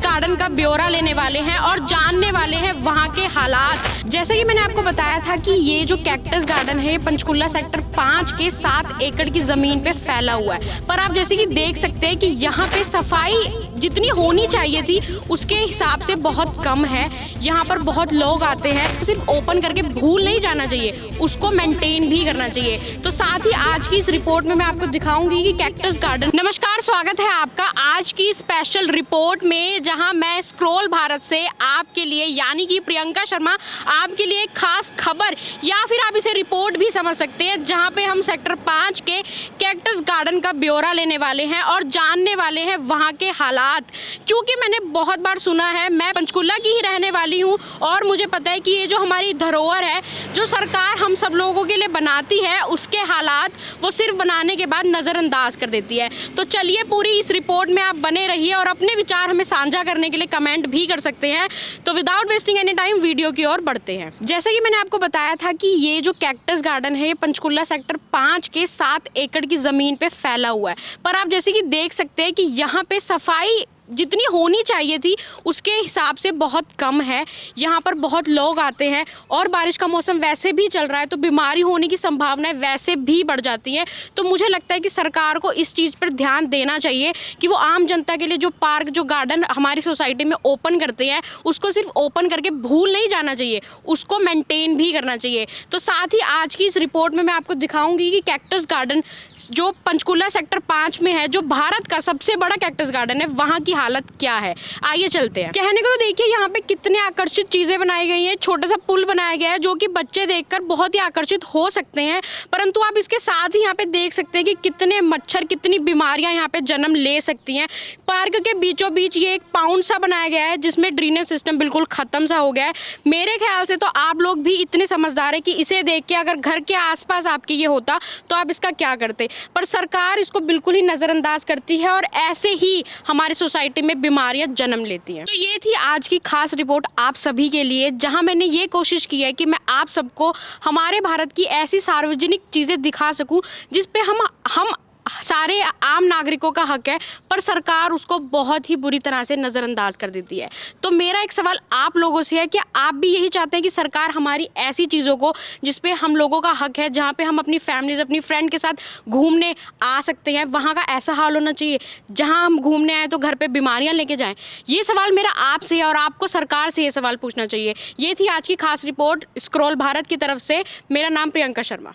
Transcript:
Garden का ब्यौरा लेने वाले हैं और जानने वाले हैं वहाँ के हालात। जैसे कि मैंने आपको बताया था कि ये जो कैक्टस गार्डन है ये पंचकुला सेक्टर 5 के 7 एकड़ की जमीन पे फैला हुआ है, पर आप जैसे कि देख सकते हैं कि यहाँ पे सफाई जितनी होनी चाहिए थी उसके हिसाब से बहुत कम है। यहाँ पर बहुत लोग आते हैं, सिर्फ ओपन करके भूल नहीं जाना चाहिए, उसको मेंटेन भी करना चाहिए। तो साथ ही आज की इस रिपोर्ट में मैं आपको दिखाऊंगी कि कैक्टस गार्डन। नमस्कार, स्वागत है आपका आज की स्पेशल रिपोर्ट में, जहां मैं स्क्रॉल भारत से आपके लिए यानी कि प्रियंका शर्मा आपके लिए एक खास खबर या फिर आप इसे रिपोर्ट भी समझ सकते हैं, जहां पे हम सेक्टर 5 के कैक्टस गार्डन का ब्यौरा लेने वाले हैं और जानने वाले हैं वहां के हालात। क्योंकि मैंने बहुत बार सुना है, मैं पंचकुला की ही रहने वाली हूं और मुझे पता है कि ये जो हमारी धरोहर है, जो सरकार हम सब लोगों के लिए बनाती है, उसके हालात वो सिर्फ बनाने के बाद नज़रअंदाज कर देती है। तो चलिए पूरी इस रिपोर्ट में आप बने रहिए और अपने विचार हमें साझा करने के लिए कमेंट भी कर सकते हैं। तो without wasting any time video की ओर बढ़ते हैं। जैसे कि मैंने आपको बताया था कि ये जो कैक्टस गार्डन है ये पंचकुला सेक्टर 5 के 7 एकड़ की ज़मीन पे फैला हुआ है, पर आप जैसे कि देख सकते हैं कि यहाँ पे सफाई जितनी होनी चाहिए थी उसके हिसाब से बहुत कम है। यहाँ पर बहुत लोग आते हैं और बारिश का मौसम वैसे भी चल रहा है, तो बीमारी होने की संभावनाएं वैसे भी बढ़ जाती हैं। तो मुझे लगता है कि सरकार को इस चीज़ पर ध्यान देना चाहिए कि वो आम जनता के लिए जो पार्क, जो गार्डन हमारी सोसाइटी में ओपन करते हैं, उसको सिर्फ ओपन करके भूल नहीं जाना चाहिए, उसको मेंटेन भी करना चाहिए। तो साथ ही आज की इस रिपोर्ट में मैं आपको दिखाऊंगी कि कैक्टस गार्डन जो पंचकुला सेक्टर 5 में है, जो भारत का सबसे बड़ा कैक्टस गार्डन है, वहाँ की हालत क्या है। आइए चलते हैं। कहने को तो देखिए यहाँ पे कितने आकर्षित चीजें बनाई गई हैं। छोटा सा पुल बनाया गया है जो कि बच्चे देखकर बहुत ही आकर्षित हो सकते हैं, परंतु आप इसके साथ ही यहाँ पे देख सकते हैं कि कितने मच्छर, कितनी बीमारियां यहाँ पे जन्म ले सकती हैं। पार्क के बीचों बीच ये एक पाउंड सा बनाया गया है जिसमें ड्रेनेज सिस्टम बिल्कुल खत्म सा हो गया है। मेरे ख्याल से तो आप लोग भी इतने समझदार है कि इसे देख के अगर घर के आसपास आपके ये होता तो आप इसका क्या करते, पर सरकार इसको बिल्कुल ही नजरअंदाज करती है और ऐसे ही हमारी सोसाइटी में बीमारियां जन्म लेती हैं। तो ये थी आज की खास रिपोर्ट आप सभी के लिए, जहां मैंने ये कोशिश की है कि मैं आप सबको हमारे भारत की ऐसी सार्वजनिक चीजें दिखा सकूं जिस पे हम सारे आम नागरिकों का हक है, पर सरकार उसको बहुत ही बुरी तरह से नज़रअंदाज कर देती है। तो मेरा एक सवाल आप लोगों से है कि आप भी यही चाहते हैं कि सरकार हमारी ऐसी चीज़ों को, जिस पे हम लोगों का हक है, जहाँ पे हम अपनी फैमिलीज, अपनी फ्रेंड के साथ घूमने आ सकते हैं, वहाँ का ऐसा हाल होना चाहिए जहाँ हम घूमने आए तो घर पे बीमारियाँ लेके जाएं। ये सवाल मेरा आपसे है और आपको सरकार से ये सवाल पूछना चाहिए। ये थी आज की खास रिपोर्ट स्क्रॉल भारत की तरफ से। मेरा नाम प्रियंका शर्मा।